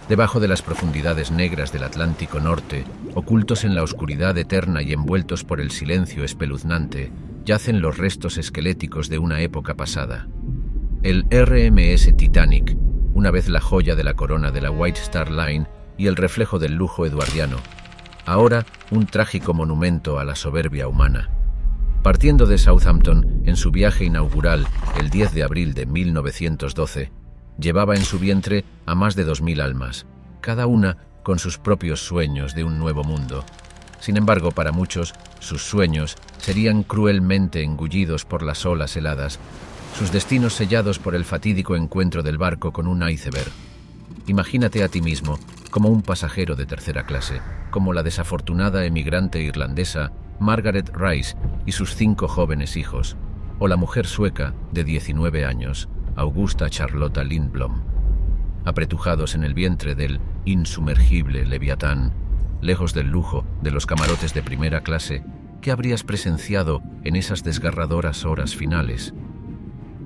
Debajo de las profundidades negras del Atlántico Norte, ocultos en la oscuridad eterna y envueltos por el silencio espeluznante, yacen los restos esqueléticos de una época pasada. El RMS Titanic, una vez la joya de la corona de la White Star Line y el reflejo del lujo eduardiano, ahora un trágico monumento a la soberbia humana. Partiendo de Southampton en su viaje inaugural el 10 de abril de 1912, llevaba en su vientre a más de 2000 almas, cada una con sus propios sueños de un nuevo mundo. Sin embargo, para muchos, sus sueños serían cruelmente engullidos por las olas heladas, sus destinos sellados por el fatídico encuentro del barco con un iceberg. Imagínate a ti mismo como un pasajero de tercera clase, como la desafortunada emigrante irlandesa Margaret Rice y sus 5 jóvenes hijos, o la mujer sueca de 19 años, Augusta Charlotta Lindblom, apretujados en el vientre del insumergible Leviatán, lejos del lujo de los camarotes de primera clase. ¿Qué habrías presenciado en esas desgarradoras horas finales?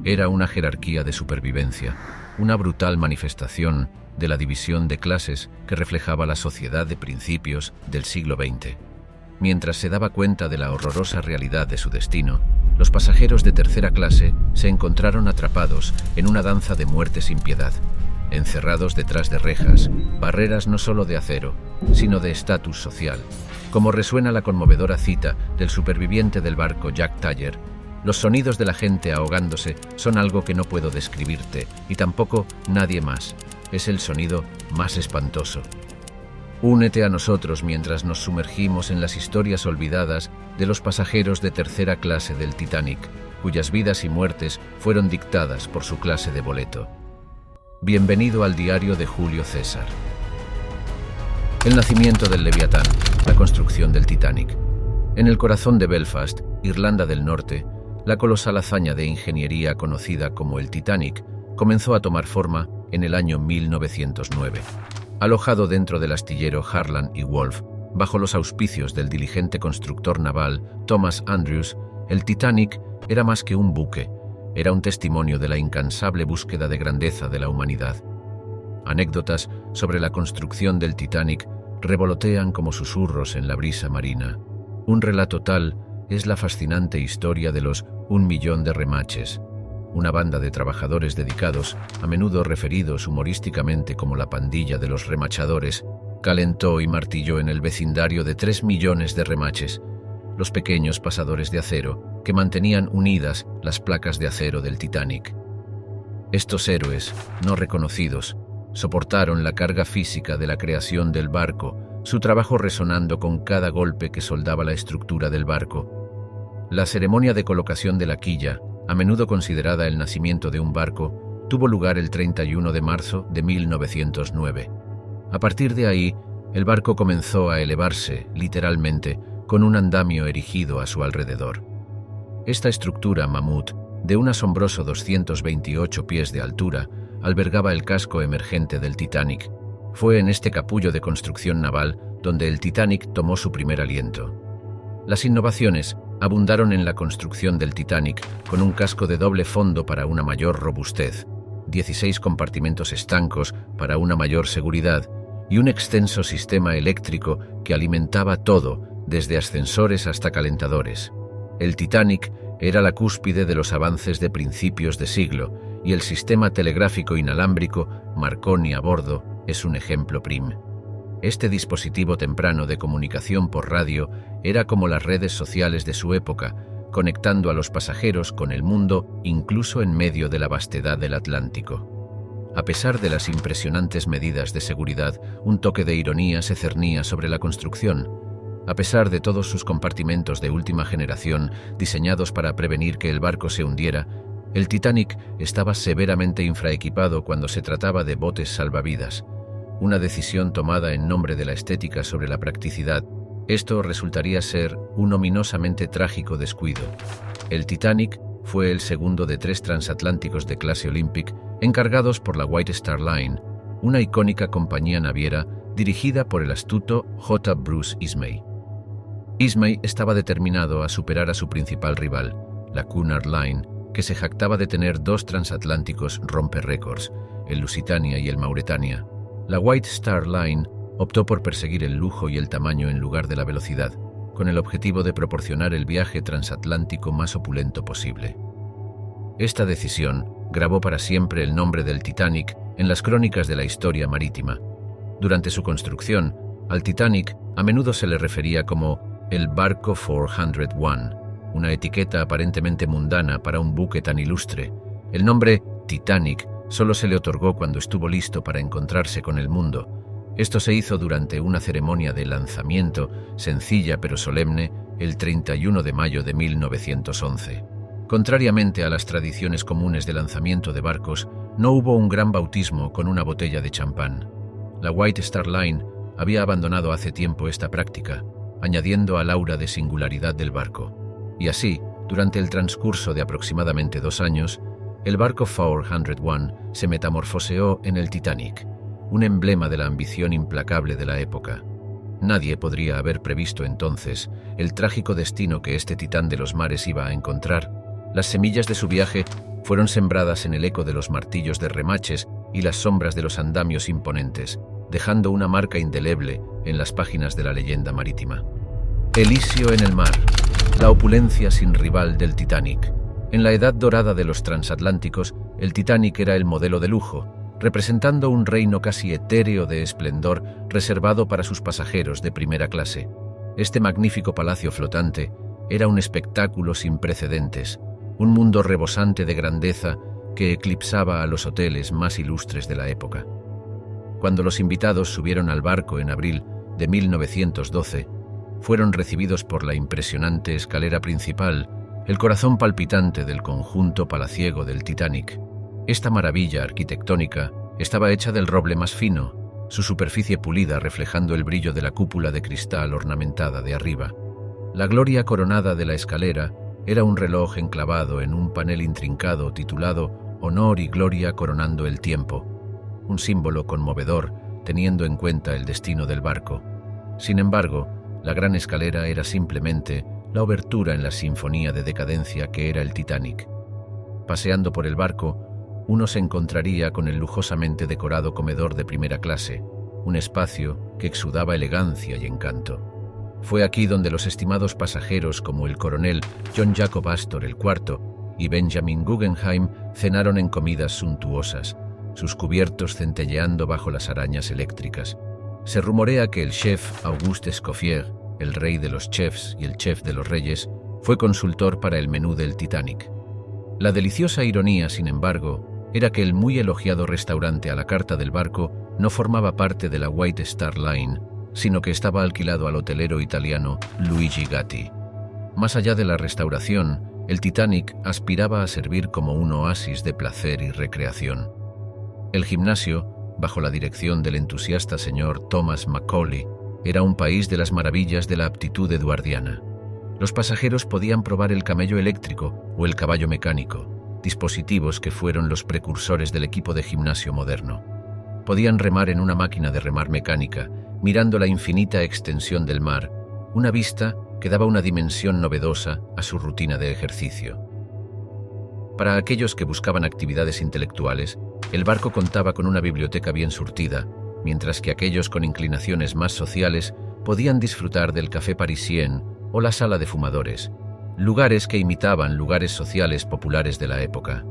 Era una jerarquía de supervivencia, una brutal manifestación de la división de clases que reflejaba la sociedad de principios del siglo XX. Mientras se daba cuenta de la horrorosa realidad de su destino, los pasajeros de tercera clase se encontraron atrapados en una danza de muerte sin piedad, encerrados detrás de rejas, barreras no solo de acero, sino de estatus social. Como resuena la conmovedora cita del superviviente del barco Jack Taller: los sonidos de la gente ahogándose son algo que no puedo describirte, y tampoco nadie más. Es el sonido más espantoso. Únete a nosotros mientras nos sumergimos en las historias olvidadas de los pasajeros de tercera clase del Titanic, cuyas vidas y muertes fueron dictadas por su clase de boleto. Bienvenido al diario de Julio César. El nacimiento del Leviatán, la construcción del Titanic. En el corazón de Belfast, Irlanda del Norte, la colosal hazaña de ingeniería conocida como el Titanic comenzó a tomar forma en el año 1909. Alojado dentro del astillero Harland y Wolff, bajo los auspicios del diligente constructor naval Thomas Andrews, el Titanic era más que un buque, era un testimonio de la incansable búsqueda de grandeza de la humanidad. Anécdotas sobre la construcción del Titanic revolotean como susurros en la brisa marina. Un relato tal es la fascinante historia de los 1 millón de remaches, una banda de trabajadores dedicados, a menudo referidos humorísticamente como la pandilla de los remachadores, calentó y martilló en el vecindario de 3 millones de remaches, los pequeños pasadores de acero que mantenían unidas las placas de acero del Titanic. Estos héroes, no reconocidos, soportaron la carga física de la creación del barco, su trabajo resonando con cada golpe que soldaba la estructura del barco. La ceremonia de colocación de la quilla, a menudo considerada el nacimiento de un barco, tuvo lugar el 31 de marzo de 1909. A partir de ahí, el barco comenzó a elevarse, literalmente, con un andamio erigido a su alrededor. Esta estructura mamut, de un asombroso 228 pies de altura, albergaba el casco emergente del Titanic. Fue en este capullo de construcción naval donde el Titanic tomó su primer aliento. Las innovaciones abundaron en la construcción del Titanic, con un casco de doble fondo para una mayor robustez, 16 compartimentos estancos para una mayor seguridad y un extenso sistema eléctrico que alimentaba todo, desde ascensores hasta calentadores. El Titanic era la cúspide de los avances de principios de siglo, y el sistema telegráfico inalámbrico Marconi a bordo es un ejemplo prim. Este dispositivo temprano de comunicación por radio era como las redes sociales de su época, conectando a los pasajeros con el mundo incluso en medio de la vastedad del Atlántico. A pesar de las impresionantes medidas de seguridad, un toque de ironía se cernía sobre la construcción. A pesar de todos sus compartimentos de última generación, diseñados para prevenir que el barco se hundiera, el Titanic estaba severamente infraequipado cuando se trataba de botes salvavidas. Una decisión tomada en nombre de la estética sobre la practicidad. Esto resultaría ser un ominosamente trágico descuido. El Titanic fue el segundo de 3 transatlánticos de clase Olympic encargados por la White Star Line, una icónica compañía naviera dirigida por el astuto J. Bruce Ismay. Ismay estaba determinado a superar a su principal rival, la Cunard Line, que se jactaba de tener 2 transatlánticos romperécords, el Lusitania y el Mauretania. La White Star Line optó por perseguir el lujo y el tamaño en lugar de la velocidad, con el objetivo de proporcionar el viaje transatlántico más opulento posible. Esta decisión grabó para siempre el nombre del Titanic en las crónicas de la historia marítima. Durante su construcción, al Titanic a menudo se le refería como el Barco 401, una etiqueta aparentemente mundana para un buque tan ilustre. El nombre Titanic solo se le otorgó cuando estuvo listo para encontrarse con el mundo. Esto se hizo durante una ceremonia de lanzamiento, sencilla pero solemne, el 31 de mayo de 1911. Contrariamente a las tradiciones comunes de lanzamiento de barcos, no hubo un gran bautismo con una botella de champán. La White Star Line había abandonado hace tiempo esta práctica, añadiendo al aura de singularidad del barco. Y así, durante el transcurso de aproximadamente 2 años, el barco 401 se metamorfoseó en el Titanic, un emblema de la ambición implacable de la época. Nadie podría haber previsto entonces el trágico destino que este titán de los mares iba a encontrar. Las semillas de su viaje fueron sembradas en el eco de los martillos de remaches y las sombras de los andamios imponentes, dejando una marca indeleble en las páginas de la leyenda marítima. Elíseo en el mar, la opulencia sin rival del Titanic. En la edad dorada de los transatlánticos, el Titanic era el modelo de lujo, representando un reino casi etéreo de esplendor reservado para sus pasajeros de primera clase. Este magnífico palacio flotante era un espectáculo sin precedentes, un mundo rebosante de grandeza que eclipsaba a los hoteles más ilustres de la época. Cuando los invitados subieron al barco en abril de 1912, fueron recibidos por la impresionante escalera principal, el corazón palpitante del conjunto palaciego del Titanic. Esta maravilla arquitectónica estaba hecha del roble más fino, su superficie pulida reflejando el brillo de la cúpula de cristal ornamentada de arriba. La gloria coronada de la escalera era un reloj enclavado en un panel intrincado titulado Honor y Gloria coronando el tiempo, un símbolo conmovedor teniendo en cuenta el destino del barco. Sin embargo, la gran escalera era simplemente la obertura en la sinfonía de decadencia que era el Titanic. Paseando por el barco, uno se encontraría con el lujosamente decorado comedor de primera clase, un espacio que exudaba elegancia y encanto. Fue aquí donde los estimados pasajeros como el coronel John Jacob Astor IV y Benjamin Guggenheim cenaron en comidas suntuosas, sus cubiertos centelleando bajo las arañas eléctricas. Se rumorea que el chef Auguste Escoffier, el rey de los chefs y el chef de los reyes, fue consultor para el menú del Titanic. La deliciosa ironía, sin embargo, era que el muy elogiado restaurante a la carta del barco no formaba parte de la White Star Line, sino que estaba alquilado al hotelero italiano Luigi Gatti. Más allá de la restauración, el Titanic aspiraba a servir como un oasis de placer y recreación. El gimnasio, bajo la dirección del entusiasta señor Thomas Macaulay, era un país de las maravillas de la aptitud eduardiana. Los pasajeros podían probar el camello eléctrico o el caballo mecánico, dispositivos que fueron los precursores del equipo de gimnasio moderno. Podían remar en una máquina de remar mecánica, mirando la infinita extensión del mar, una vista que daba una dimensión novedosa a su rutina de ejercicio. Para aquellos que buscaban actividades intelectuales, el barco contaba con una biblioteca bien surtida, mientras que aquellos con inclinaciones más sociales podían disfrutar del café parisien o la sala de fumadores, lugares que imitaban lugares sociales populares de la época.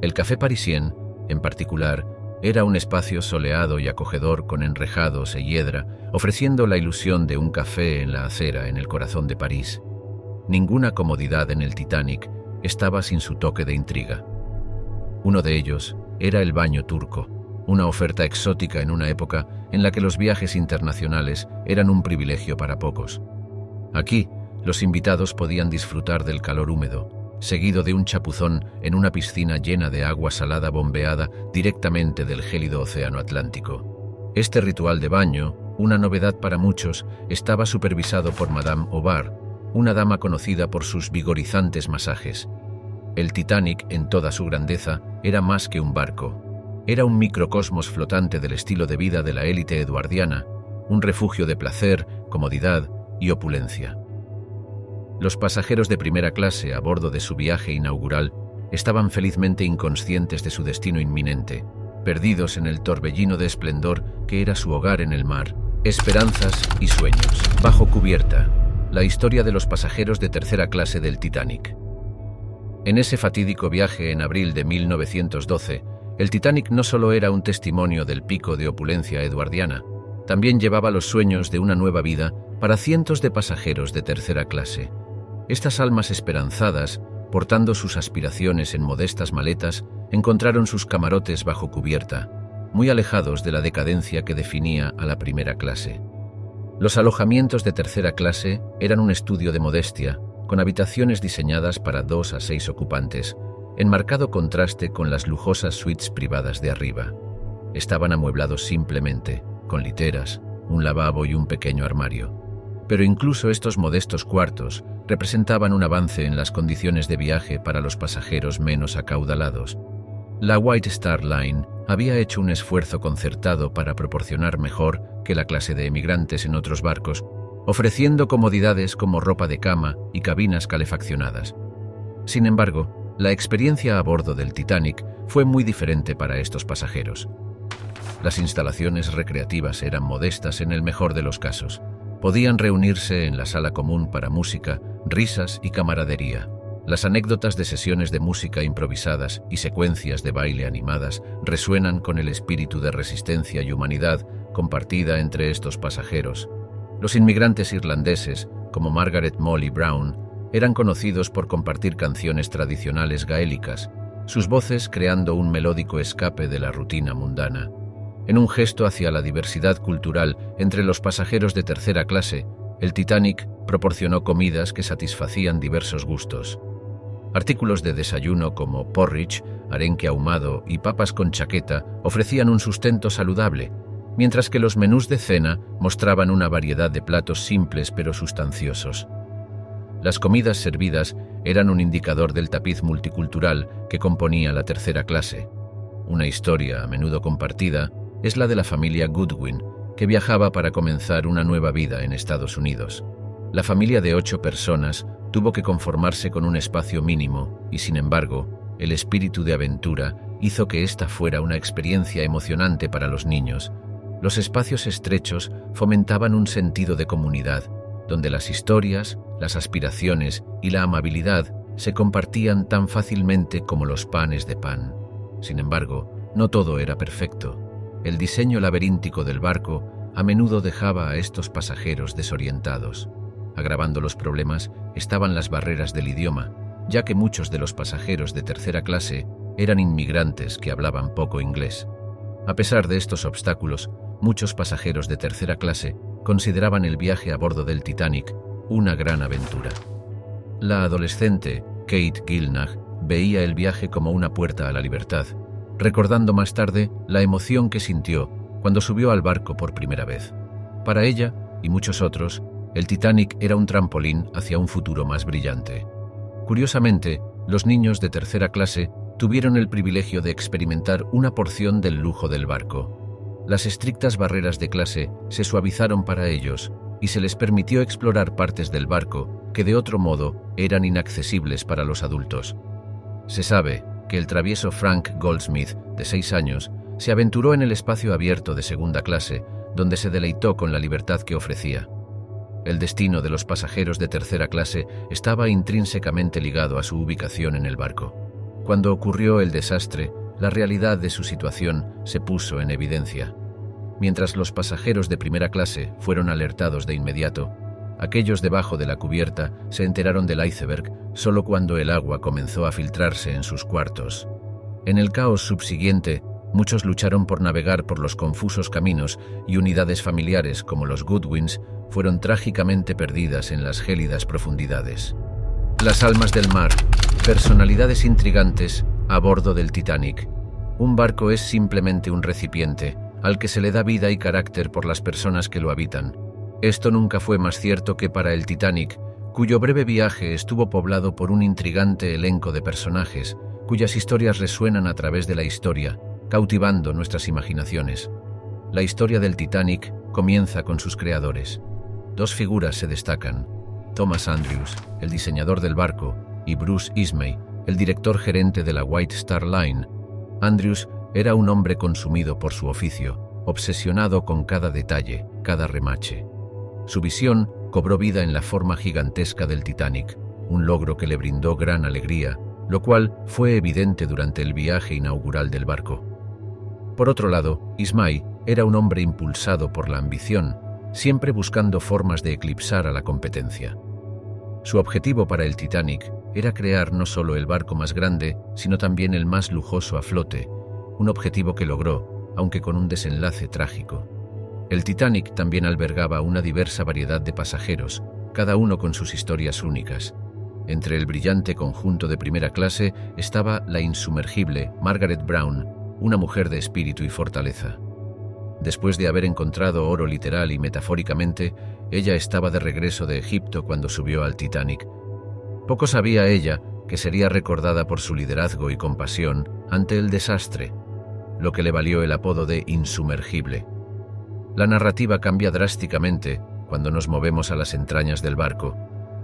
El café parisien, en particular, era un espacio soleado y acogedor con enrejados e hiedra, ofreciendo la ilusión de un café en la acera en el corazón de París. Ninguna comodidad en el Titanic estaba sin su toque de intriga. Uno de ellos era el baño turco, una oferta exótica en una época en la que los viajes internacionales eran un privilegio para pocos. Aquí, los invitados podían disfrutar del calor húmedo, seguido de un chapuzón en una piscina llena de agua salada bombeada directamente del gélido océano Atlántico. Este ritual de baño, una novedad para muchos, estaba supervisado por Madame Obar, una dama conocida por sus vigorizantes masajes. El Titanic, en toda su grandeza, era más que un barco. Era un microcosmos flotante del estilo de vida de la élite eduardiana, un refugio de placer, comodidad y opulencia. Los pasajeros de primera clase a bordo de su viaje inaugural estaban felizmente inconscientes de su destino inminente, perdidos en el torbellino de esplendor que era su hogar en el mar, esperanzas y sueños. Bajo cubierta, la historia de los pasajeros de tercera clase del Titanic. En ese fatídico viaje en abril de 1912, el Titanic no solo era un testimonio del pico de opulencia eduardiana, también llevaba los sueños de una nueva vida para cientos de pasajeros de tercera clase. Estas almas esperanzadas, portando sus aspiraciones en modestas maletas, encontraron sus camarotes bajo cubierta, muy alejados de la decadencia que definía a la primera clase. Los alojamientos de tercera clase eran un estudio de modestia, con habitaciones diseñadas para 2 a 6 ocupantes, en marcado contraste con las lujosas suites privadas de arriba. Estaban amueblados simplemente, con literas, un lavabo y un pequeño armario. Pero incluso estos modestos cuartos representaban un avance en las condiciones de viaje para los pasajeros menos acaudalados. La White Star Line había hecho un esfuerzo concertado para proporcionar mejor que la clase de emigrantes en otros barcos, ofreciendo comodidades como ropa de cama y cabinas calefaccionadas. Sin embargo, la experiencia a bordo del Titanic fue muy diferente para estos pasajeros. Las instalaciones recreativas eran modestas en el mejor de los casos. Podían reunirse en la sala común para música, risas y camaradería. Las anécdotas de sesiones de música improvisadas y secuencias de baile animadas resuenan con el espíritu de resistencia y humanidad compartida entre estos pasajeros. Los inmigrantes irlandeses, como Margaret Molly Brown, eran conocidos por compartir canciones tradicionales gaélicas, sus voces creando un melódico escape de la rutina mundana. En un gesto hacia la diversidad cultural entre los pasajeros de tercera clase, el Titanic proporcionó comidas que satisfacían diversos gustos. Artículos de desayuno como porridge, arenque ahumado y papas con chaqueta ofrecían un sustento saludable, mientras que los menús de cena mostraban una variedad de platos simples pero sustanciosos. Las comidas servidas eran un indicador del tapiz multicultural que componía la tercera clase. Una historia a menudo compartida es la de la familia Goodwin, que viajaba para comenzar una nueva vida en Estados Unidos. La familia de 8 personas tuvo que conformarse con un espacio mínimo y, sin embargo, el espíritu de aventura hizo que esta fuera una experiencia emocionante para los niños. Los espacios estrechos fomentaban un sentido de comunidad, donde las historias, las aspiraciones y la amabilidad se compartían tan fácilmente como los panes de pan. Sin embargo, no todo era perfecto. El diseño laberíntico del barco a menudo dejaba a estos pasajeros desorientados. Agravando los problemas estaban las barreras del idioma, ya que muchos de los pasajeros de tercera clase eran inmigrantes que hablaban poco inglés. A pesar de estos obstáculos, muchos pasajeros de tercera clase consideraban el viaje a bordo del Titanic una gran aventura. La adolescente Kate Gilnagh veía el viaje como una puerta a la libertad, recordando más tarde la emoción que sintió cuando subió al barco por primera vez. Para ella y muchos otros, el Titanic era un trampolín hacia un futuro más brillante. Curiosamente, los niños de tercera clase tuvieron el privilegio de experimentar una porción del lujo del barco. Las estrictas barreras de clase se suavizaron para ellos y se les permitió explorar partes del barco que de otro modo eran inaccesibles para los adultos. Se sabe que el travieso Frank Goldsmith, de 6 años, se aventuró en el espacio abierto de segunda clase, donde se deleitó con la libertad que ofrecía. El destino de los pasajeros de tercera clase estaba intrínsecamente ligado a su ubicación en el barco. Cuando ocurrió el desastre, la realidad de su situación se puso en evidencia. Mientras los pasajeros de primera clase fueron alertados de inmediato, aquellos debajo de la cubierta se enteraron del iceberg solo cuando el agua comenzó a filtrarse en sus cuartos. En el caos subsiguiente, muchos lucharon por navegar por los confusos caminos y unidades familiares como los Goodwins fueron trágicamente perdidas en las gélidas profundidades. Las almas del mar, personalidades intrigantes a bordo del Titanic. Un barco es simplemente un recipiente al que se le da vida y carácter por las personas que lo habitan. Esto nunca fue más cierto que para el Titanic, cuyo breve viaje estuvo poblado por un intrigante elenco de personajes, cuyas historias resuenan a través de la historia, cautivando nuestras imaginaciones. La historia del Titanic comienza con sus creadores. 2 figuras se destacan: Thomas Andrews, el diseñador del barco, y Bruce Ismay, el director gerente de la White Star Line. Andrews Era un hombre consumido por su oficio, obsesionado con cada detalle, cada remache. Su visión cobró vida en la forma gigantesca del Titanic, un logro que le brindó gran alegría, lo cual fue evidente durante el viaje inaugural del barco. Por otro lado, Ismay era un hombre impulsado por la ambición, siempre buscando formas de eclipsar a la competencia. Su objetivo para el Titanic era crear no solo el barco más grande, sino también el más lujoso a flote, un objetivo que logró, aunque con un desenlace trágico. El Titanic también albergaba una diversa variedad de pasajeros, cada uno con sus historias únicas. Entre el brillante conjunto de primera clase estaba la insumergible Margaret Brown, una mujer de espíritu y fortaleza. Después de haber encontrado oro literal y metafóricamente, ella estaba de regreso de Egipto cuando subió al Titanic. Poco sabía ella que sería recordada por su liderazgo y compasión ante el desastre, lo que le valió el apodo de insumergible. La narrativa cambia drásticamente cuando nos movemos a las entrañas del barco,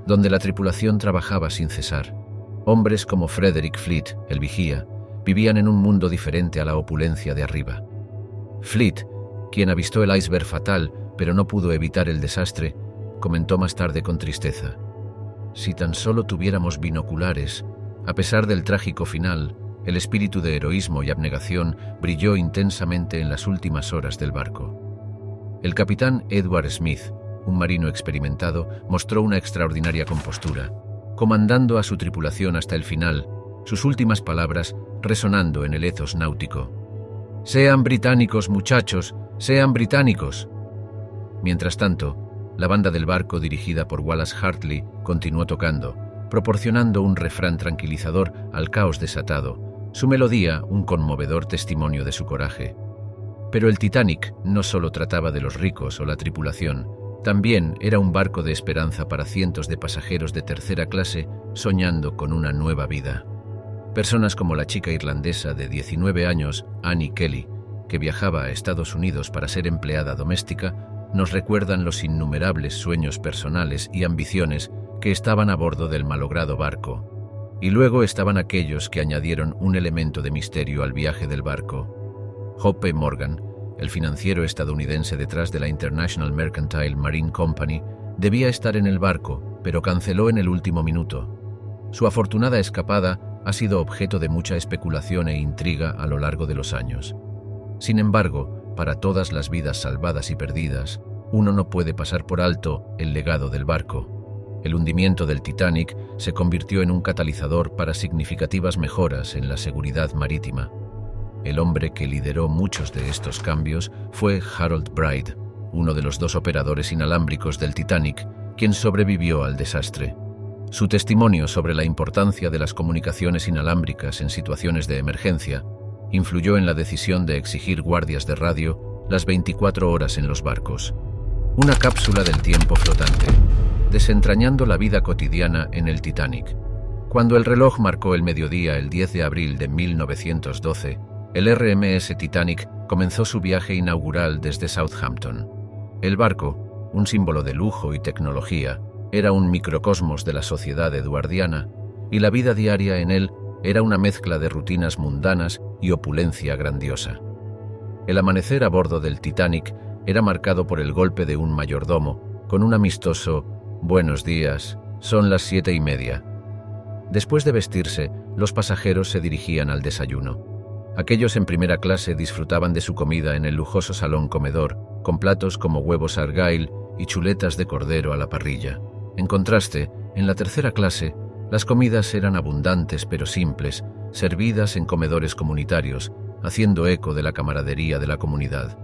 donde la tripulación trabajaba sin cesar. Hombres como Frederick Fleet, el vigía, vivían en un mundo diferente a la opulencia de arriba. Fleet, quien avistó el iceberg fatal pero no pudo evitar el desastre, comentó más tarde con tristeza: «Si tan solo tuviéramos binoculares». A pesar del trágico final, el espíritu de heroísmo y abnegación brilló intensamente en las últimas horas del barco. El capitán Edward Smith, un marino experimentado, mostró una extraordinaria compostura, comandando a su tripulación hasta el final, sus últimas palabras resonando en el ethos náutico: «Sean británicos, muchachos, sean británicos». Mientras tanto, la banda del barco, dirigida por Wallace Hartley, continuó tocando, proporcionando un refrán tranquilizador al caos desatado, su melodía un conmovedor testimonio de su coraje. Pero el Titanic no solo trataba de los ricos o la tripulación, también era un barco de esperanza para cientos de pasajeros de tercera clase soñando con una nueva vida. Personas como la chica irlandesa de 19 años, Annie Kelly, que viajaba a Estados Unidos para ser empleada doméstica, nos recuerdan los innumerables sueños personales y ambiciones que estaban a bordo del malogrado barco. Y luego estaban aquellos que añadieron un elemento de misterio al viaje del barco. Hope Morgan, el financiero estadounidense detrás de la International Mercantile Marine Company, debía estar en el barco, pero canceló en el último minuto. Su afortunada escapada ha sido objeto de mucha especulación e intriga a lo largo de los años. Sin embargo, para todas las vidas salvadas y perdidas, uno no puede pasar por alto el legado del barco. El hundimiento del Titanic se convirtió en un catalizador para significativas mejoras en la seguridad marítima. El hombre que lideró muchos de estos cambios fue Harold Bride, uno de los 2 operadores inalámbricos del Titanic, quien sobrevivió al desastre. Su testimonio sobre la importancia de las comunicaciones inalámbricas en situaciones de emergencia influyó en la decisión de exigir guardias de radio las 24 horas en los barcos. Una cápsula del tiempo flotante, desentrañando la vida cotidiana en el Titanic. Cuando el reloj marcó el mediodía el 10 de abril de 1912, el RMS Titanic comenzó su viaje inaugural desde Southampton. El barco, un símbolo de lujo y tecnología, era un microcosmos de la sociedad eduardiana, y la vida diaria en él era una mezcla de rutinas mundanas y opulencia grandiosa. El amanecer a bordo del Titanic era marcado por el golpe de un mayordomo, con un amistoso «Buenos días, son las 7:30». Después de vestirse, los pasajeros se dirigían al desayuno. Aquellos en primera clase disfrutaban de su comida en el lujoso salón comedor, con platos como huevos Argyle y chuletas de cordero a la parrilla. En contraste, en la tercera clase, las comidas eran abundantes pero simples, servidas en comedores comunitarios, haciendo eco de la camaradería de la comunidad.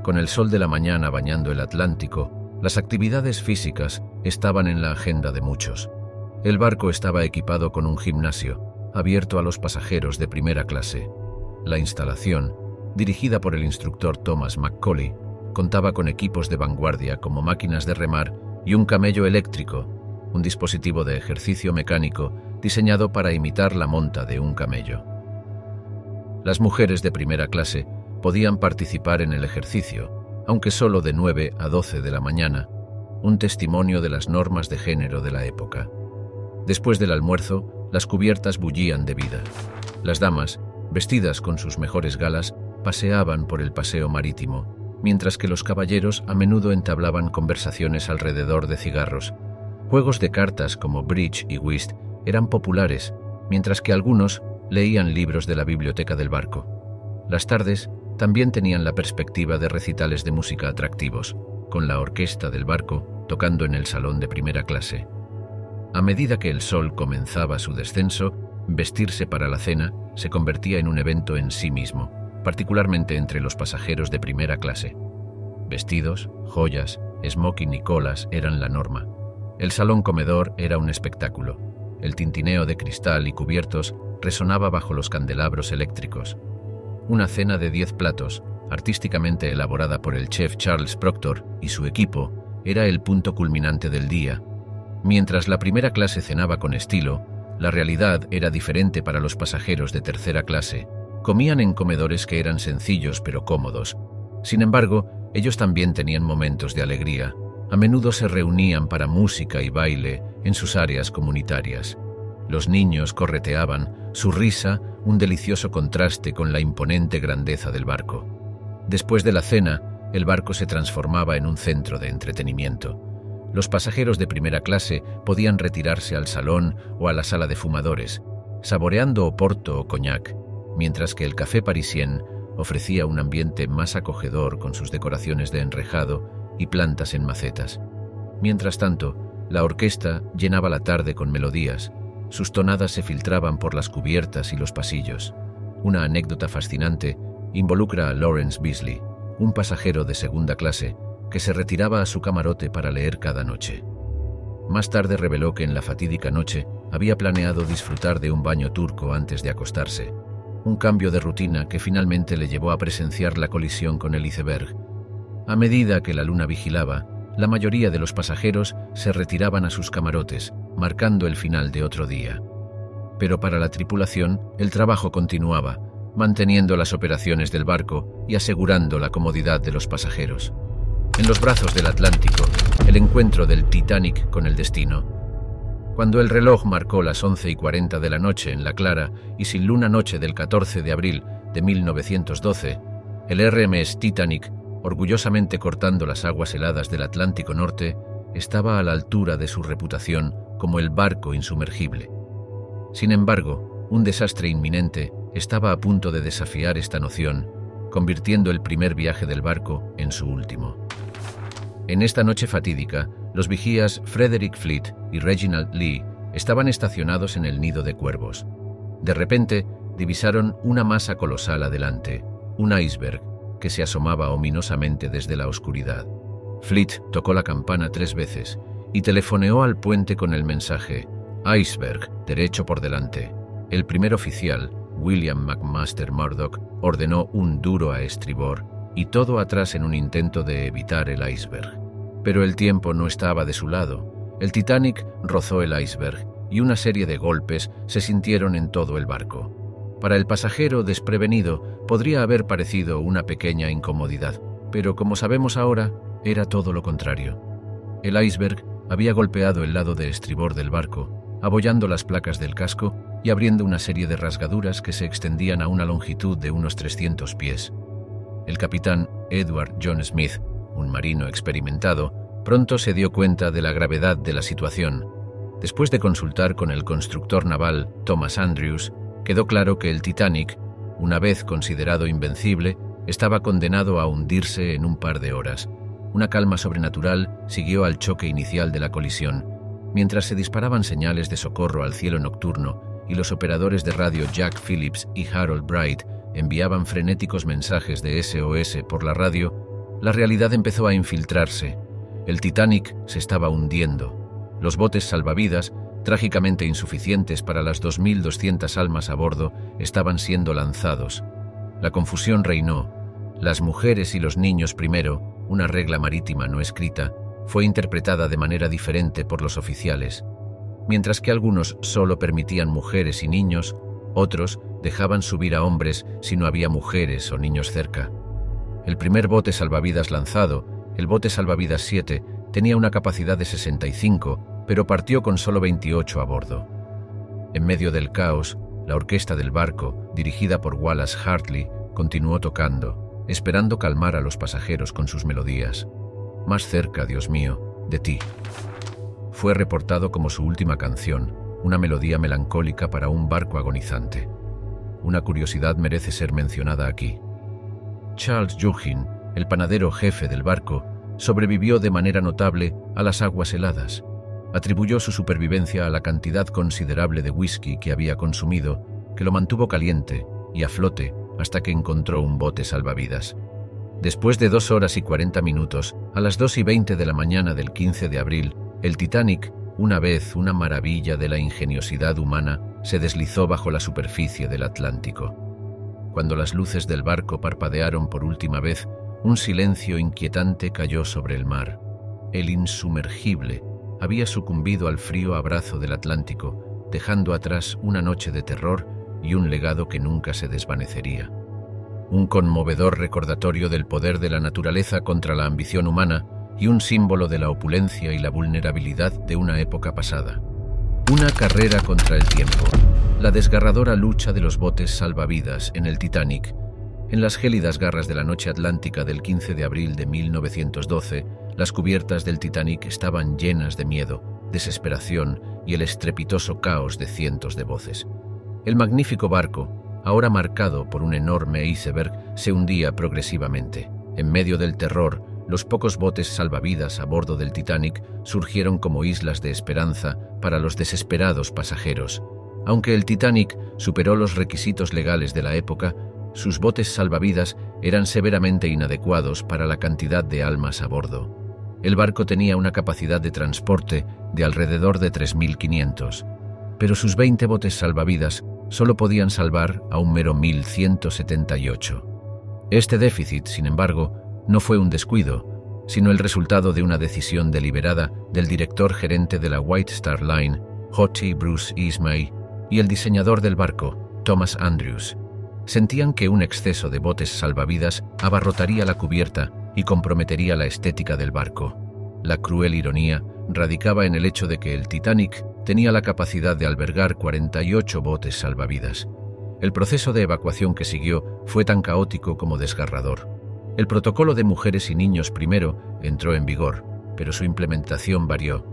Con el sol de la mañana bañando el Atlántico, las actividades físicas estaban en la agenda de muchos. El barco estaba equipado con un gimnasio, abierto a los pasajeros de primera clase. La instalación, dirigida por el instructor Thomas McCauley, contaba con equipos de vanguardia como máquinas de remar y un camello eléctrico, un dispositivo de ejercicio mecánico diseñado para imitar la monta de un camello. Las mujeres de primera clase podían participar en el ejercicio, aunque solo de 9 a 12 de la mañana, un testimonio de las normas de género de la época. Después del almuerzo, las cubiertas bullían de vida. Las damas, vestidas con sus mejores galas, paseaban por el paseo marítimo, mientras que los caballeros a menudo entablaban conversaciones alrededor de cigarros. Juegos de cartas como bridge y whist eran populares, mientras que algunos leían libros de la biblioteca del barco. Las tardes también tenían la perspectiva de recitales de música atractivos, con la orquesta del barco tocando en el salón de primera clase. A medida que el sol comenzaba su descenso, vestirse para la cena se convertía en un evento en sí mismo, particularmente entre los pasajeros de primera clase. Vestidos, joyas, smoking y colas eran la norma. El salón comedor era un espectáculo. El tintineo de cristal y cubiertos resonaba bajo los candelabros eléctricos. Una cena de 10 platos, artísticamente elaborada por el chef Charles Proctor y su equipo, era el punto culminante del día. Mientras la primera clase cenaba con estilo, la realidad era diferente para los pasajeros de tercera clase. Comían en comedores que eran sencillos pero cómodos. Sin embargo, ellos también tenían momentos de alegría. A menudo se reunían para música y baile en sus áreas comunitarias. Los niños correteaban, su risa un delicioso contraste con la imponente grandeza del barco. Después de la cena, el barco se transformaba en un centro de entretenimiento. Los pasajeros de primera clase podían retirarse al salón o a la sala de fumadores, saboreando oporto o coñac, mientras que el café parisien ofrecía un ambiente más acogedor con sus decoraciones de enrejado y plantas en macetas. Mientras tanto, la orquesta llenaba la tarde con melodías. Sus tonadas se filtraban por las cubiertas y los pasillos. Una anécdota fascinante involucra a Lawrence Beasley, un pasajero de segunda clase que se retiraba a su camarote para leer cada noche. Más tarde reveló que en la fatídica noche había planeado disfrutar de un baño turco antes de acostarse, un cambio de rutina que finalmente le llevó a presenciar la colisión con el iceberg. A medida que la luna vigilaba, la mayoría de los pasajeros se retiraban a sus camarotes, marcando el final de otro día. Pero para la tripulación, el trabajo continuaba, manteniendo las operaciones del barco y asegurando la comodidad de los pasajeros. En los brazos del Atlántico, el encuentro del Titanic con el destino. Cuando el reloj marcó las 11:40 de la noche en la clara y sin luna noche del 14 de abril de 1912, el RMS Titanic, orgullosamente cortando las aguas heladas del Atlántico Norte, estaba a la altura de su reputación como el barco insumergible. Sin embargo, un desastre inminente estaba a punto de desafiar esta noción, convirtiendo el primer viaje del barco en su último. En esta noche fatídica, los vigías Frederick Fleet y Reginald Lee estaban estacionados en el nido de cuervos. De repente, divisaron una masa colosal adelante, un iceberg, que se asomaba ominosamente desde la oscuridad. Fleet tocó la campana 3 veces y telefoneó al puente con el mensaje «Iceberg, derecho por delante». El primer oficial, William McMaster Murdoch, ordenó un duro a estribor y todo atrás en un intento de evitar el iceberg. Pero el tiempo no estaba de su lado. El Titanic rozó el iceberg y una serie de golpes se sintieron en todo el barco. Para el pasajero desprevenido podría haber parecido una pequeña incomodidad, pero como sabemos ahora, era todo lo contrario. El iceberg había golpeado el lado de estribor del barco, abollando las placas del casco y abriendo una serie de rasgaduras que se extendían a una longitud de unos 300 pies. El capitán Edward John Smith, un marino experimentado, pronto se dio cuenta de la gravedad de la situación. Después de consultar con el constructor naval Thomas Andrews, quedó claro que el Titanic, una vez considerado invencible, estaba condenado a hundirse en un par de horas. Una calma sobrenatural siguió al choque inicial de la colisión, mientras se disparaban señales de socorro al cielo nocturno y los operadores de radio Jack Phillips y Harold Bright enviaban frenéticos mensajes de SOS por la radio. La realidad empezó a infiltrarse. El Titanic se estaba hundiendo. Los botes salvavidas, trágicamente insuficientes para las 2.200 almas a bordo, estaban siendo lanzados. La confusión reinó. Las mujeres y los niños primero, una regla marítima no escrita, fue interpretada de manera diferente por los oficiales. Mientras que algunos solo permitían mujeres y niños, otros dejaban subir a hombres si no había mujeres o niños cerca. El primer bote salvavidas lanzado, el bote salvavidas 7, tenía una capacidad de 65, pero partió con solo 28 a bordo. En medio del caos, La orquesta del barco, dirigida por Wallace Hartley, continuó tocando, esperando calmar a los pasajeros con sus melodías. Más cerca, Dios mío, de ti. Fue reportado como su última canción, una melodía melancólica para un barco agonizante. Una curiosidad merece ser mencionada aquí. Charles Joughin, el panadero jefe del barco, sobrevivió de manera notable a las aguas heladas. Atribuyó su supervivencia a la cantidad considerable de whisky que había consumido, que lo mantuvo caliente y a flote hasta que encontró un bote salvavidas. Después de 2 horas y 40 minutos, a las 2:20 de la mañana del 15 de abril, el Titanic, una vez una maravilla de la ingeniosidad humana, se deslizó bajo la superficie del Atlántico. Cuando las luces del barco parpadearon por última vez, un silencio inquietante cayó sobre el mar. El insumergible había sucumbido al frío abrazo del Atlántico, dejando atrás una noche de terror y un legado que nunca se desvanecería. Un conmovedor recordatorio del poder de la naturaleza contra la ambición humana y un símbolo de la opulencia y la vulnerabilidad de una época pasada. Una carrera contra el tiempo. La desgarradora lucha de los botes salvavidas en el Titanic. En las gélidas garras de la noche atlántica del 15 de abril de 1912, las cubiertas del Titanic estaban llenas de miedo, desesperación y el estrepitoso caos de cientos de voces. El magnífico barco, ahora marcado por un enorme iceberg, se hundía progresivamente. En medio del terror, los pocos botes salvavidas a bordo del Titanic surgieron como islas de esperanza para los desesperados pasajeros. Aunque el Titanic superó los requisitos legales de la época, sus botes salvavidas eran severamente inadecuados para la cantidad de almas a bordo. El barco tenía una capacidad de transporte de alrededor de 3.500, pero sus 20 botes salvavidas solo podían salvar a un mero 1.178. Este déficit, sin embargo, no fue un descuido, sino el resultado de una decisión deliberada del director gerente de la White Star Line, J. Bruce Ismay, y el diseñador del barco, Thomas Andrews. Sentían que un exceso de botes salvavidas abarrotaría la cubierta y comprometería la estética del barco. La cruel ironía radicaba en el hecho de que el Titanic tenía la capacidad de albergar 48 botes salvavidas. El proceso de evacuación que siguió fue tan caótico como desgarrador. El protocolo de mujeres y niños primero entró en vigor, pero su implementación varió.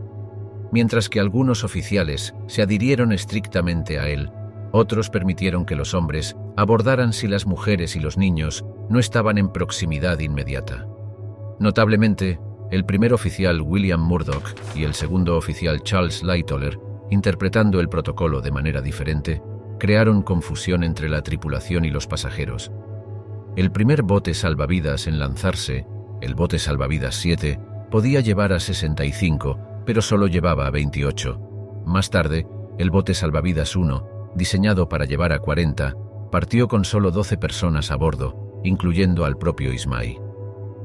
Mientras que algunos oficiales se adhirieron estrictamente a él, otros permitieron que los hombres abordaran si las mujeres y los niños no estaban en proximidad inmediata. Notablemente, el primer oficial William Murdoch y el segundo oficial Charles Lightoller, interpretando el protocolo de manera diferente, crearon confusión entre la tripulación y los pasajeros. El primer bote salvavidas en lanzarse, el bote salvavidas 7, podía llevar a 65, pero solo llevaba a 28. Más tarde, el bote salvavidas 1, diseñado para llevar a 40, partió con solo 12 personas a bordo, incluyendo al propio Ismay.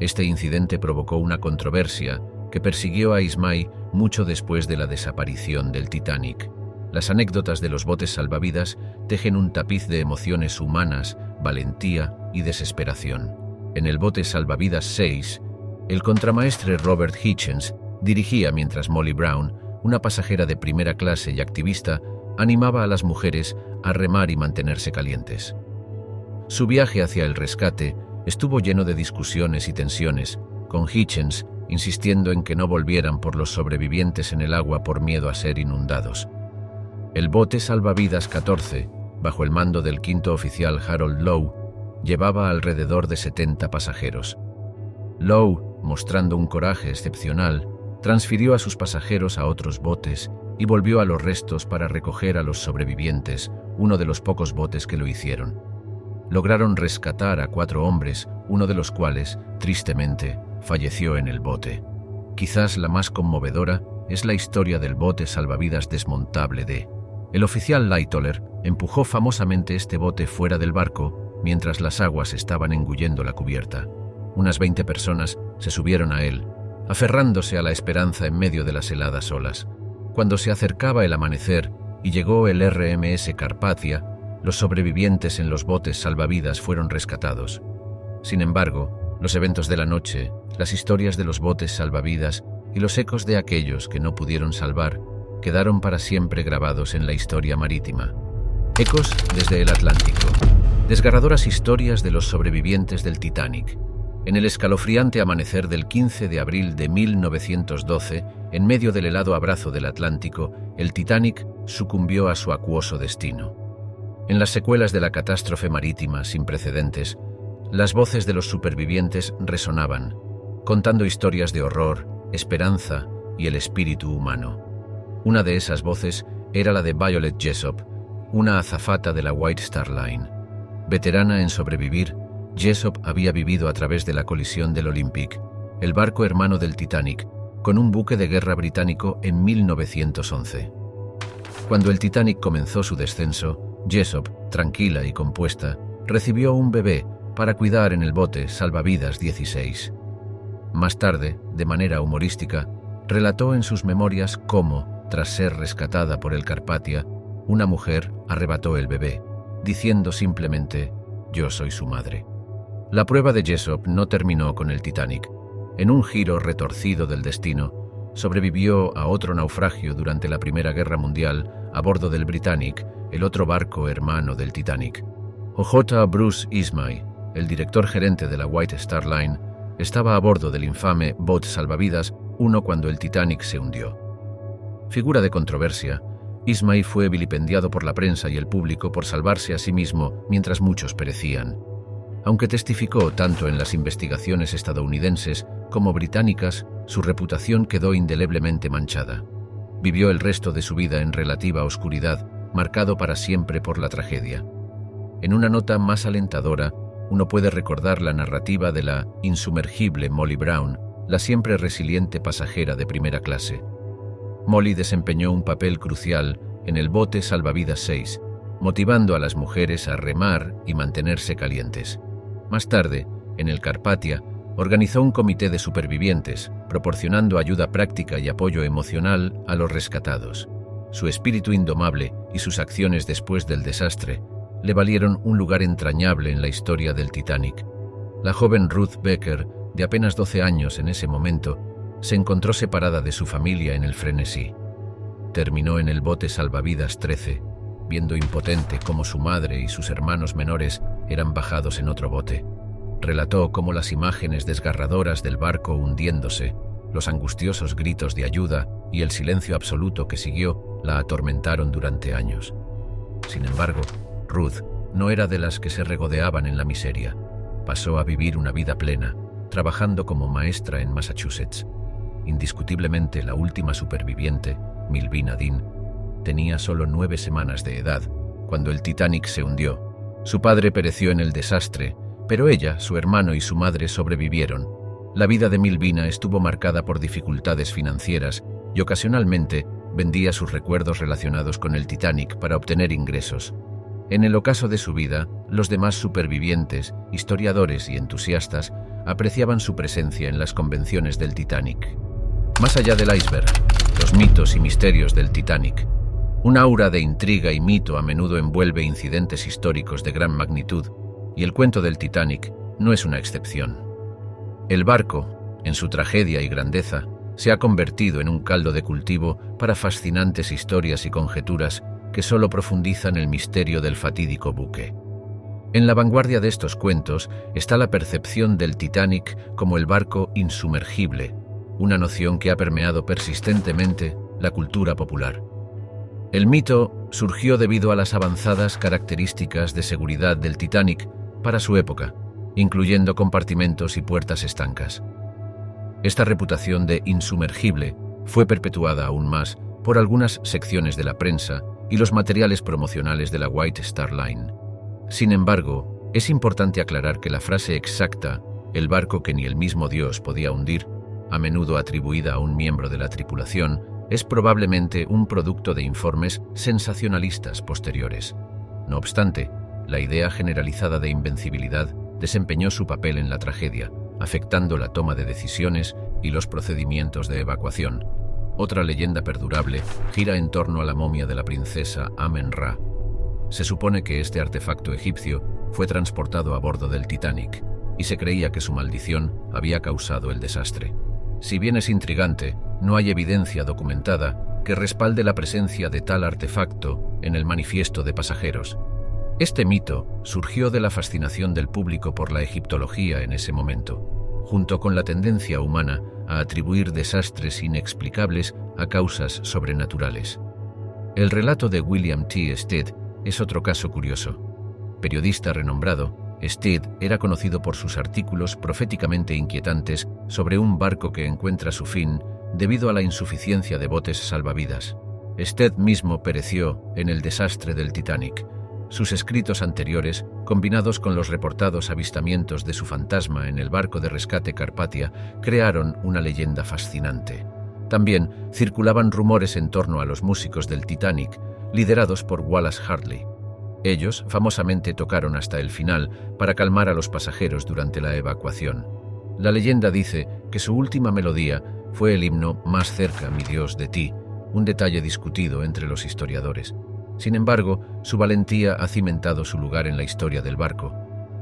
Este incidente provocó una controversia que persiguió a Ismay mucho después de la desaparición del Titanic. Las anécdotas de los botes salvavidas tejen un tapiz de emociones humanas, valentía y desesperación. En el bote salvavidas 6, el contramaestre Robert Hitchens dirigía mientras Molly Brown, una pasajera de primera clase y activista, animaba a las mujeres a remar y mantenerse calientes. Su viaje hacia el rescate estuvo lleno de discusiones y tensiones, con Hitchens insistiendo en que no volvieran por los sobrevivientes en el agua por miedo a ser inundados. El bote salvavidas 14, bajo el mando del quinto oficial Harold Lowe, llevaba alrededor de 70 pasajeros. Lowe, mostrando un coraje excepcional, transfirió a sus pasajeros a otros botes y volvió a los restos para recoger a los sobrevivientes, uno de los pocos botes que lo hicieron. Lograron rescatar a 4 hombres, uno de los cuales, tristemente, falleció en el bote. Quizás la más conmovedora es la historia del bote salvavidas desmontable D. El oficial Lightoller empujó famosamente este bote fuera del barco mientras las aguas estaban engullendo la cubierta. Unas 20 personas se subieron a él, aferrándose a la esperanza en medio de las heladas olas. Cuando se acercaba el amanecer y llegó el RMS Carpathia, los sobrevivientes en los botes salvavidas fueron rescatados. Sin embargo, los eventos de la noche, las historias de los botes salvavidas y los ecos de aquellos que no pudieron salvar quedaron para siempre grabados en la historia marítima. Ecos desde el Atlántico. Desgarradoras historias de los sobrevivientes del Titanic. En el escalofriante amanecer del 15 de abril de 1912, en medio del helado abrazo del Atlántico, el Titanic sucumbió a su acuoso destino. En las secuelas de la catástrofe marítima sin precedentes, las voces de los supervivientes resonaban, contando historias de horror, esperanza y el espíritu humano. Una de esas voces era la de Violet Jessop, una azafata de la White Star Line. Veterana en sobrevivir, Jessop había vivido a través de la colisión del Olympic, el barco hermano del Titanic, con un buque de guerra británico en 1911. Cuando el Titanic comenzó su descenso, Jessop, tranquila y compuesta, recibió un bebé para cuidar en el bote salvavidas 16. Más tarde, de manera humorística, relató en sus memorias cómo, tras ser rescatada por el Carpathia, una mujer arrebató el bebé, diciendo simplemente: «Yo soy su madre». La prueba de Jessop no terminó con el Titanic. En un giro retorcido del destino, sobrevivió a otro naufragio durante la Primera Guerra Mundial a bordo del Britannic, el otro barco hermano del Titanic. O.J. Bruce Ismay, el director gerente de la White Star Line, estaba a bordo del infame bote salvavidas 1 cuando el Titanic se hundió. Figura de controversia, Ismay fue vilipendiado por la prensa y el público por salvarse a sí mismo mientras muchos perecían. Aunque testificó tanto en las investigaciones estadounidenses como británicas, su reputación quedó indeleblemente manchada. Vivió el resto de su vida en relativa oscuridad, marcado para siempre por la tragedia. En una nota más alentadora, uno puede recordar la narrativa de la insumergible Molly Brown, la siempre resiliente pasajera de primera clase. Molly desempeñó un papel crucial en el bote salvavidas 6, motivando a las mujeres a remar y mantenerse calientes. Más tarde, en el Carpathia, organizó un comité de supervivientes, proporcionando ayuda práctica y apoyo emocional a los rescatados. Su espíritu indomable y sus acciones después del desastre le valieron un lugar entrañable en la historia del Titanic. La joven Ruth Becker, de apenas 12 años en ese momento, se encontró separada de su familia en el frenesí. Terminó en el bote salvavidas 13, viendo impotente cómo su madre y sus hermanos menores eran bajados en otro bote. Relató cómo las imágenes desgarradoras del barco hundiéndose, los angustiosos gritos de ayuda y el silencio absoluto que siguió la atormentaron durante años. Sin embargo, Ruth no era de las que se regodeaban en la miseria. Pasó a vivir una vida plena, trabajando como maestra en Massachusetts. Indiscutiblemente la última superviviente, Milvina Dean, tenía solo 9 semanas de edad cuando el Titanic se hundió. Su padre pereció en el desastre, pero ella, su hermano y su madre sobrevivieron. La vida de Milvina estuvo marcada por dificultades financieras y ocasionalmente vendía sus recuerdos relacionados con el Titanic para obtener ingresos. En el ocaso de su vida, los demás supervivientes, historiadores y entusiastas apreciaban su presencia en las convenciones del Titanic. Más allá del iceberg, los mitos y misterios del Titanic. Un aura de intriga y mito a menudo envuelve incidentes históricos de gran magnitud, y el cuento del Titanic no es una excepción. El barco, en su tragedia y grandeza, se ha convertido en un caldo de cultivo para fascinantes historias y conjeturas que solo profundizan el misterio del fatídico buque. En la vanguardia de estos cuentos está la percepción del Titanic como el barco insumergible, una noción que ha permeado persistentemente la cultura popular. El mito surgió debido a las avanzadas características de seguridad del Titanic para su época, incluyendo compartimentos y puertas estancas. Esta reputación de insumergible fue perpetuada aún más por algunas secciones de la prensa y los materiales promocionales de la White Star Line. Sin embargo, es importante aclarar que la frase exacta, el barco que ni el mismo Dios podía hundir, a menudo atribuida a un miembro de la tripulación, es probablemente un producto de informes sensacionalistas posteriores. No obstante, la idea generalizada de invencibilidad desempeñó su papel en la tragedia, afectando la toma de decisiones y los procedimientos de evacuación. Otra leyenda perdurable gira en torno a la momia de la princesa Amen-Ra. Se supone que este artefacto egipcio fue transportado a bordo del Titanic y se creía que su maldición había causado el desastre. Si bien es intrigante, no hay evidencia documentada que respalde la presencia de tal artefacto en el manifiesto de pasajeros. Este mito surgió de la fascinación del público por la egiptología en ese momento, junto con la tendencia humana a atribuir desastres inexplicables a causas sobrenaturales. El relato de William T. Stead es otro caso curioso. Periodista renombrado, Stead era conocido por sus artículos proféticamente inquietantes sobre un barco que encuentra su fin debido a la insuficiencia de botes salvavidas. Stead mismo pereció en el desastre del Titanic. Sus escritos anteriores, combinados con los reportados avistamientos de su fantasma en el barco de rescate Carpathia, crearon una leyenda fascinante. También circulaban rumores en torno a los músicos del Titanic, liderados por Wallace Hartley. Ellos famosamente tocaron hasta el final para calmar a los pasajeros durante la evacuación. La leyenda dice que su última melodía fue el himno Más cerca, mi Dios, de ti, un detalle discutido entre los historiadores. Sin embargo, su valentía ha cimentado su lugar en la historia del barco.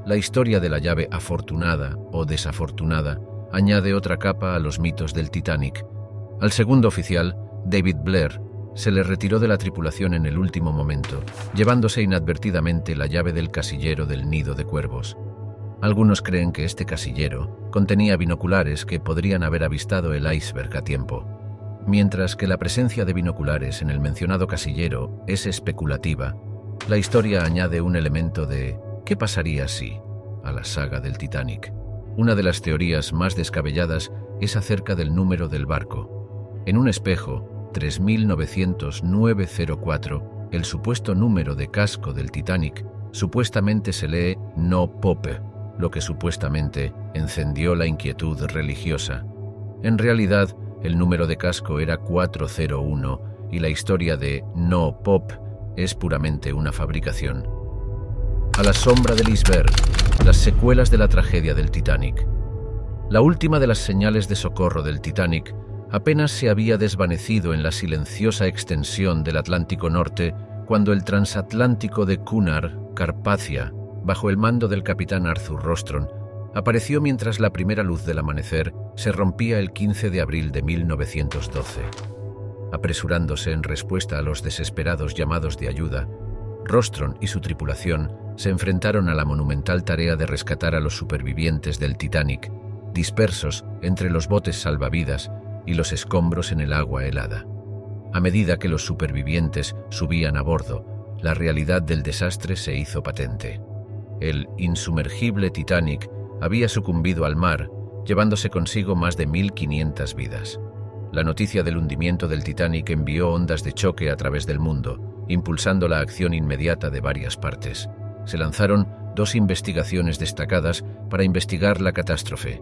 La historia de la llave afortunada o desafortunada añade otra capa a los mitos del Titanic. Al segundo oficial, David Blair, se le retiró de la tripulación en el último momento, llevándose inadvertidamente la llave del casillero del Nido de Cuervos. Algunos creen que este casillero contenía binoculares que podrían haber avistado el iceberg a tiempo. Mientras que la presencia de binoculares en el mencionado casillero es especulativa, la historia añade un elemento de ¿qué pasaría si? A la saga del Titanic. Una de las teorías más descabelladas es acerca del número del barco. En un espejo, 390904, el supuesto número de casco del Titanic supuestamente se lee No Pope, lo que supuestamente encendió la inquietud religiosa. En realidad, el número de casco era 401 y la historia de No Pop es puramente una fabricación. A la sombra del iceberg, las secuelas de la tragedia del Titanic. La última de las señales de socorro del Titanic apenas se había desvanecido en la silenciosa extensión del Atlántico Norte cuando el transatlántico de Cunard, Carpathia, bajo el mando del capitán Arthur Rostron, apareció mientras la primera luz del amanecer se rompía el 15 de abril de 1912. Apresurándose en respuesta a los desesperados llamados de ayuda, Rostron y su tripulación se enfrentaron a la monumental tarea de rescatar a los supervivientes del Titanic, dispersos entre los botes salvavidas y los escombros en el agua helada. A medida que los supervivientes subían a bordo, la realidad del desastre se hizo patente. El insumergible Titanic había sucumbido al mar, llevándose consigo más de 1.500 vidas. La noticia del hundimiento del Titanic envió ondas de choque a través del mundo, impulsando la acción inmediata de varias partes. Se lanzaron 2 investigaciones destacadas para investigar la catástrofe.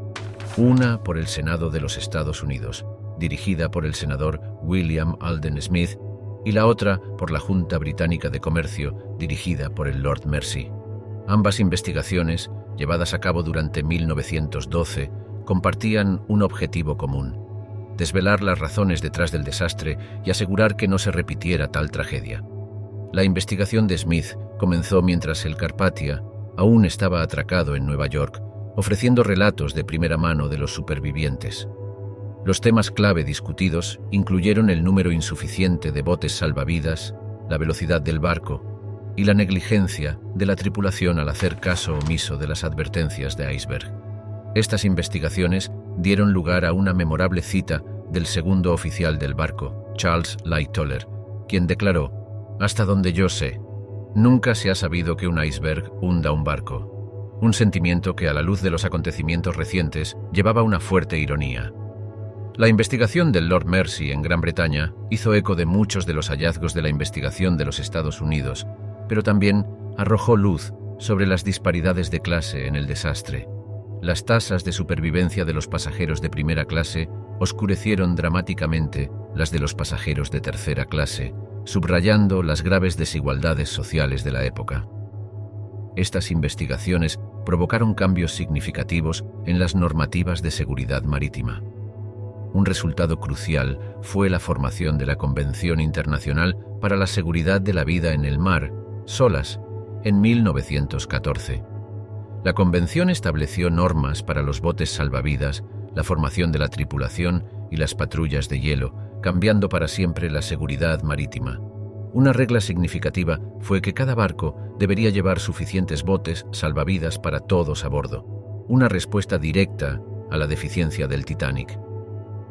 Una por el Senado de los Estados Unidos, dirigida por el senador William Alden Smith, y la otra por la Junta Británica de Comercio, dirigida por el Lord Mersey. Ambas investigaciones, llevadas a cabo durante 1912, compartían un objetivo común: desvelar las razones detrás del desastre y asegurar que no se repitiera tal tragedia. La investigación de Smith comenzó mientras el Carpathia aún estaba atracado en Nueva York, ofreciendo relatos de primera mano de los supervivientes. Los temas clave discutidos incluyeron el número insuficiente de botes salvavidas, la velocidad del barco y la negligencia de la tripulación al hacer caso omiso de las advertencias de iceberg. Estas investigaciones dieron lugar a una memorable cita del segundo oficial del barco, Charles Lightoller, quien declaró: «Hasta donde yo sé, nunca se ha sabido que un iceberg hunda un barco», un sentimiento que a la luz de los acontecimientos recientes llevaba una fuerte ironía. La investigación del Lord Mersey en Gran Bretaña hizo eco de muchos de los hallazgos de la investigación de los Estados Unidos, pero también arrojó luz sobre las disparidades de clase en el desastre. Las tasas de supervivencia de los pasajeros de primera clase oscurecieron dramáticamente las de los pasajeros de tercera clase, subrayando las graves desigualdades sociales de la época. Estas investigaciones provocaron cambios significativos en las normativas de seguridad marítima. Un resultado crucial fue la formación de la Convención Internacional para la Seguridad de la Vida en el Mar, SOLAS, en 1914. La convención estableció normas para los botes salvavidas, la formación de la tripulación y las patrullas de hielo, cambiando para siempre la seguridad marítima. Una regla significativa fue que cada barco debería llevar suficientes botes salvavidas para todos a bordo, una respuesta directa a la deficiencia del Titanic.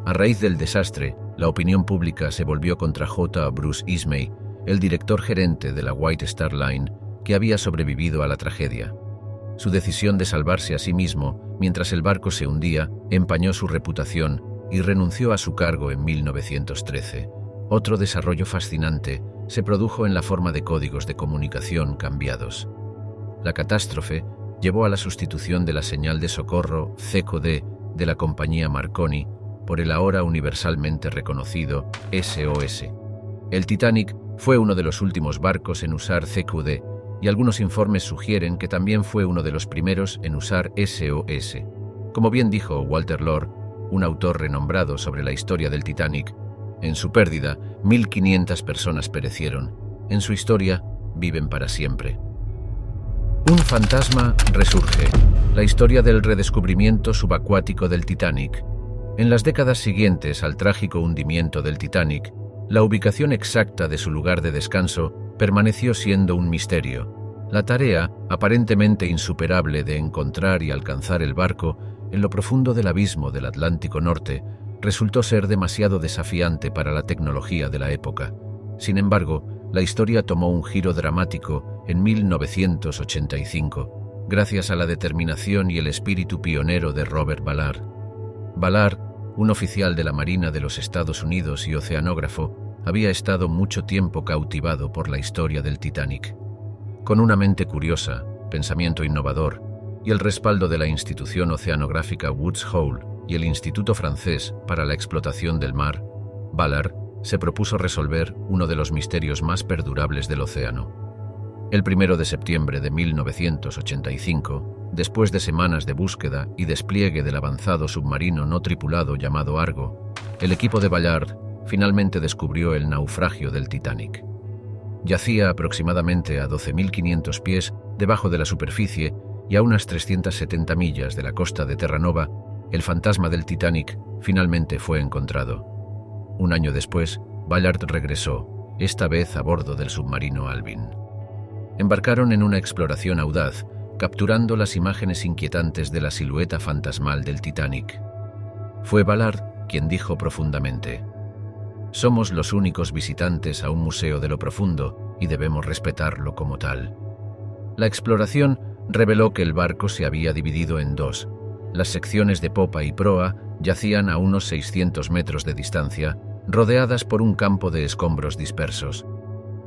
A raíz del desastre, la opinión pública se volvió contra J. Bruce Ismay, el director gerente de la White Star Line, que había sobrevivido a la tragedia. Su decisión de salvarse a sí mismo mientras el barco se hundía empañó su reputación y renunció a su cargo en 1913. Otro desarrollo fascinante se produjo en la forma de códigos de comunicación cambiados. La catástrofe llevó a la sustitución de la señal de socorro CQD de la compañía Marconi por el ahora universalmente reconocido SOS. El Titanic fue uno de los últimos barcos en usar CQD y algunos informes sugieren que también fue uno de los primeros en usar SOS. Como bien dijo Walter Lord, un autor renombrado sobre la historia del Titanic, en su pérdida, 1.500 personas perecieron. En su historia, viven para siempre. Un fantasma resurge. La historia del redescubrimiento subacuático del Titanic. En las décadas siguientes al trágico hundimiento del Titanic, la ubicación exacta de su lugar de descanso permaneció siendo un misterio. La tarea, aparentemente insuperable de encontrar y alcanzar el barco en lo profundo del abismo del Atlántico Norte, resultó ser demasiado desafiante para la tecnología de la época. Sin embargo, la historia tomó un giro dramático en 1985, gracias a la determinación y el espíritu pionero de Robert Ballard. Ballard, un oficial de la Marina de los Estados Unidos y oceanógrafo, había estado mucho tiempo cautivado por la historia del Titanic. Con una mente curiosa, pensamiento innovador y el respaldo de la institución oceanográfica Woods Hole y el Instituto Francés para la Explotación del Mar, Ballard se propuso resolver uno de los misterios más perdurables del océano. El 1 de septiembre de 1985, después de semanas de búsqueda y despliegue del avanzado submarino no tripulado llamado Argo, el equipo de Ballard finalmente descubrió el naufragio del Titanic. Yacía aproximadamente a 12.500 pies debajo de la superficie y a unas 370 millas de la costa de Terranova. El fantasma del Titanic finalmente fue encontrado. Un año después, Ballard regresó, esta vez a bordo del submarino Alvin. Embarcaron en una exploración audaz, capturando las imágenes inquietantes de la silueta fantasmal del Titanic. Fue Ballard quien dijo profundamente: «Somos los únicos visitantes a un museo de lo profundo y debemos respetarlo como tal». La exploración reveló que el barco se había dividido en dos. Las secciones de popa y proa yacían a unos 600 metros de distancia, rodeadas por un campo de escombros dispersos.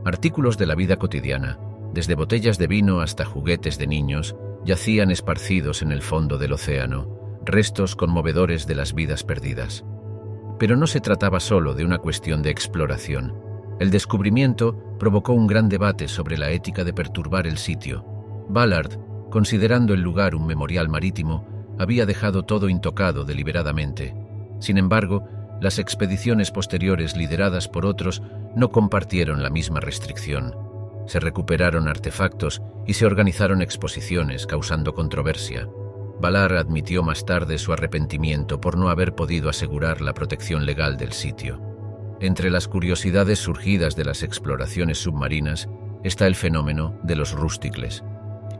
Artículos de la vida cotidiana, desde botellas de vino hasta juguetes de niños, yacían esparcidos en el fondo del océano, restos conmovedores de las vidas perdidas. Pero no se trataba solo de una cuestión de exploración. El descubrimiento provocó un gran debate sobre la ética de perturbar el sitio. Ballard, considerando el lugar un memorial marítimo, había dejado todo intocado deliberadamente. Sin embargo, las expediciones posteriores lideradas por otros no compartieron la misma restricción. Se recuperaron artefactos y se organizaron exposiciones, causando controversia. Ballard admitió más tarde su arrepentimiento por no haber podido asegurar la protección legal del sitio. Entre las curiosidades surgidas de las exploraciones submarinas está el fenómeno de los rústicles.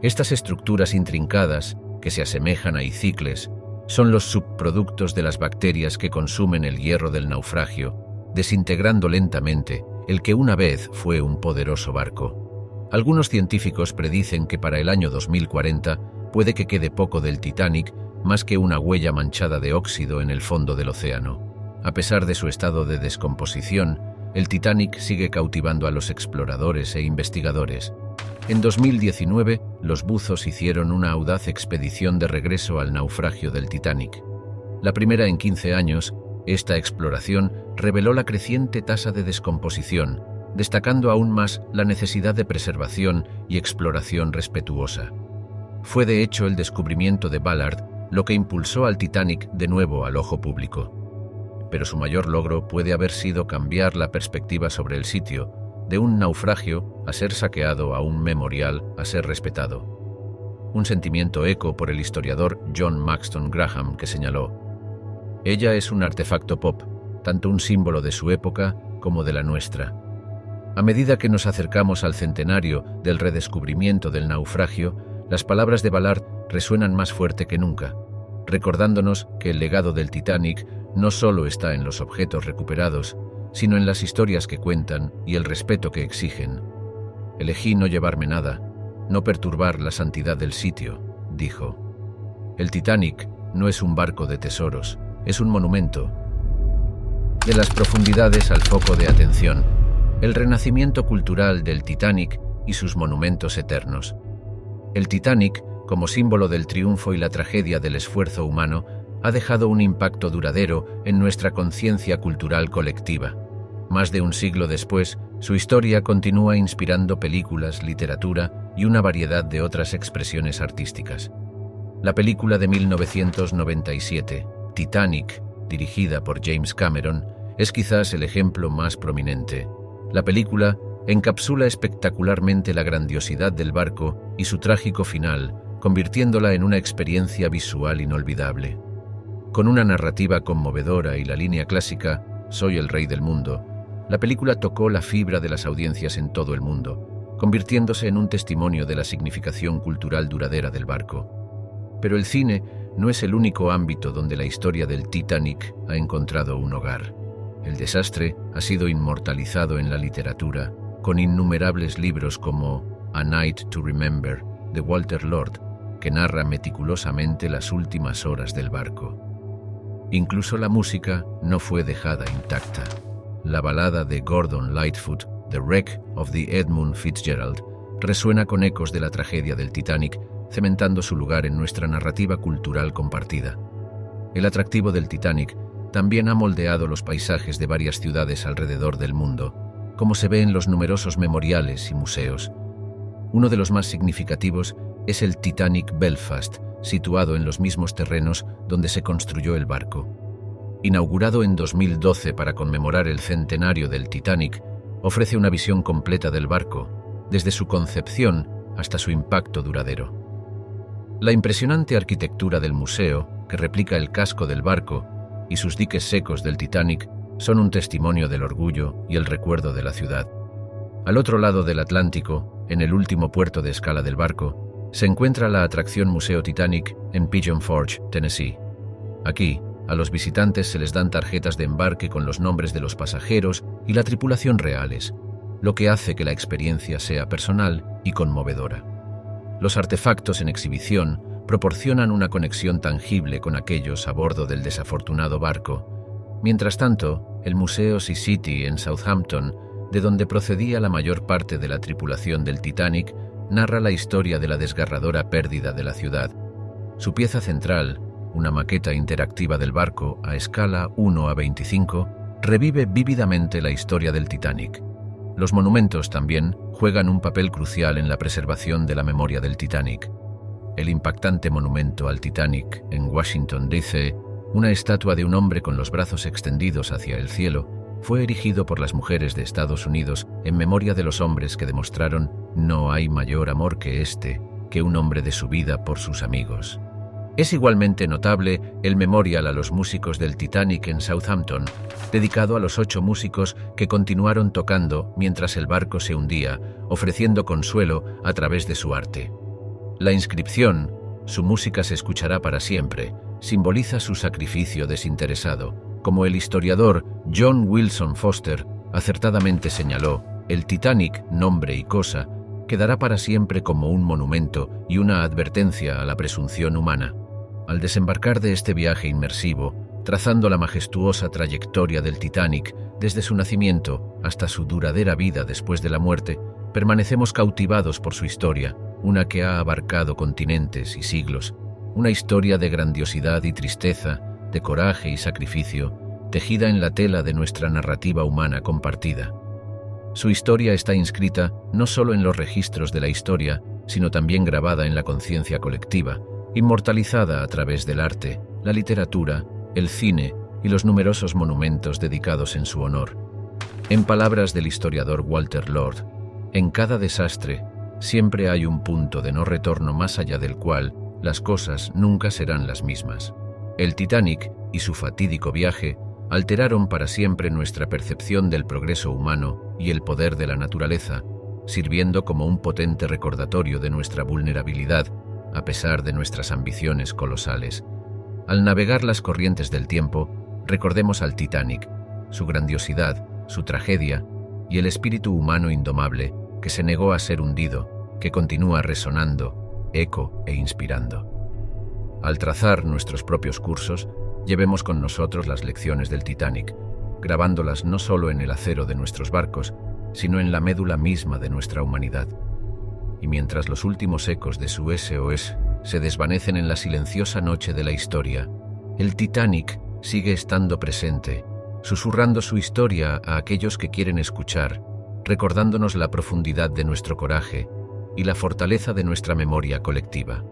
Estas estructuras intrincadas, que se asemejan a hicicles, son los subproductos de las bacterias que consumen el hierro del naufragio, desintegrando lentamente el que una vez fue un poderoso barco. Algunos científicos predicen que para el año 2040 puede que quede poco del Titanic más que una huella manchada de óxido en el fondo del océano. A pesar de su estado de descomposición, el Titanic sigue cautivando a los exploradores e investigadores. En 2019, los buzos hicieron una audaz expedición de regreso al naufragio del Titanic. La primera en 15 años, esta exploración reveló la creciente tasa de descomposición, destacando aún más la necesidad de preservación y exploración respetuosa. Fue de hecho el descubrimiento de Ballard lo que impulsó al Titanic de nuevo al ojo público. Pero su mayor logro puede haber sido cambiar la perspectiva sobre el sitio, de un naufragio a ser saqueado a un memorial a ser respetado. Un sentimiento eco por el historiador John Maxton Graham, que señaló: Ella es un artefacto pop, tanto un símbolo de su época como de la nuestra. A medida que nos acercamos al centenario del redescubrimiento del naufragio, las palabras de Ballard resuenan más fuerte que nunca, recordándonos que el legado del Titanic no solo está en los objetos recuperados, sino en las historias que cuentan y el respeto que exigen. Elegí no llevarme nada, no perturbar la santidad del sitio, dijo. El Titanic no es un barco de tesoros, es un monumento. De las profundidades al foco de atención, el renacimiento cultural del Titanic y sus monumentos eternos. El Titanic, como símbolo del triunfo y la tragedia del esfuerzo humano, ha dejado un impacto duradero en nuestra conciencia cultural colectiva. Más de un siglo después, su historia continúa inspirando películas, literatura y una variedad de otras expresiones artísticas. La película de 1997, Titanic, dirigida por James Cameron, es quizás el ejemplo más prominente. La película encapsula espectacularmente la grandiosidad del barco y su trágico final, convirtiéndola en una experiencia visual inolvidable. Con una narrativa conmovedora y la línea clásica, "Soy el rey del mundo", la película tocó la fibra de las audiencias en todo el mundo, convirtiéndose en un testimonio de la significación cultural duradera del barco. Pero el cine no es el único ámbito donde la historia del Titanic ha encontrado un hogar. El desastre ha sido inmortalizado en la literatura, con innumerables libros como A Night to Remember, de Walter Lord, que narra meticulosamente las últimas horas del barco. Incluso la música no fue dejada intacta. La balada de Gordon Lightfoot, The Wreck of the Edmund Fitzgerald, resuena con ecos de la tragedia del Titanic, cementando su lugar en nuestra narrativa cultural compartida. El atractivo del Titanic también ha moldeado los paisajes de varias ciudades alrededor del mundo, como se ve en los numerosos memoriales y museos. Uno de los más significativos es el Titanic Belfast, situado en los mismos terrenos donde se construyó el barco. Inaugurado en 2012 para conmemorar el centenario del Titanic, ofrece una visión completa del barco, desde su concepción hasta su impacto duradero. La impresionante arquitectura del museo, que replica el casco del barco, y sus diques secos del Titanic son un testimonio del orgullo y el recuerdo de la ciudad. Al otro lado del Atlántico, en el último puerto de escala del barco, se encuentra la atracción Museo Titanic en Pigeon Forge, Tennessee. Aquí, a los visitantes se les dan tarjetas de embarque con los nombres de los pasajeros y la tripulación reales, lo que hace que la experiencia sea personal y conmovedora. Los artefactos en exhibición proporcionan una conexión tangible con aquellos a bordo del desafortunado barco. Mientras tanto, el Museo Sea City en Southampton, de donde procedía la mayor parte de la tripulación del Titanic, narra la historia de la desgarradora pérdida de la ciudad. Su pieza central, una maqueta interactiva del barco a escala 1:25, revive vívidamente la historia del Titanic. Los monumentos también juegan un papel crucial en la preservación de la memoria del Titanic. El impactante monumento al Titanic en Washington, D.C., una estatua de un hombre con los brazos extendidos hacia el cielo, fue erigido por las mujeres de Estados Unidos en memoria de los hombres que demostraron "no hay mayor amor que este, que un hombre de su vida por sus amigos". Es igualmente notable el memorial a los músicos del Titanic en Southampton, dedicado a los 8 músicos que continuaron tocando mientras el barco se hundía, ofreciendo consuelo a través de su arte. La inscripción, "Su música se escuchará para siempre", simboliza su sacrificio desinteresado. Como el historiador John Wilson Foster acertadamente señaló, el Titanic, nombre y cosa, quedará para siempre como un monumento y una advertencia a la presunción humana. Al desembarcar de este viaje inmersivo, trazando la majestuosa trayectoria del Titanic desde su nacimiento hasta su duradera vida después de la muerte, permanecemos cautivados por su historia, una que ha abarcado continentes y siglos, una historia de grandiosidad y tristeza, de coraje y sacrificio, tejida en la tela de nuestra narrativa humana compartida. Su historia está inscrita no solo en los registros de la historia, sino también grabada en la conciencia colectiva, inmortalizada a través del arte, la literatura, el cine y los numerosos monumentos dedicados en su honor. En palabras del historiador Walter Lord, en cada desastre siempre hay un punto de no retorno más allá del cual las cosas nunca serán las mismas. El Titanic y su fatídico viaje alteraron para siempre nuestra percepción del progreso humano y el poder de la naturaleza, sirviendo como un potente recordatorio de nuestra vulnerabilidad, a pesar de nuestras ambiciones colosales. Al navegar las corrientes del tiempo, recordemos al Titanic, su grandiosidad, su tragedia y el espíritu humano indomable que se negó a ser hundido, que continúa resonando, eco e inspirando. Al trazar nuestros propios cursos, llevemos con nosotros las lecciones del Titanic, grabándolas no solo en el acero de nuestros barcos, sino en la médula misma de nuestra humanidad. Y mientras los últimos ecos de su SOS se desvanecen en la silenciosa noche de la historia, el Titanic sigue estando presente, susurrando su historia a aquellos que quieren escuchar, recordándonos la profundidad de nuestro coraje y la fortaleza de nuestra memoria colectiva.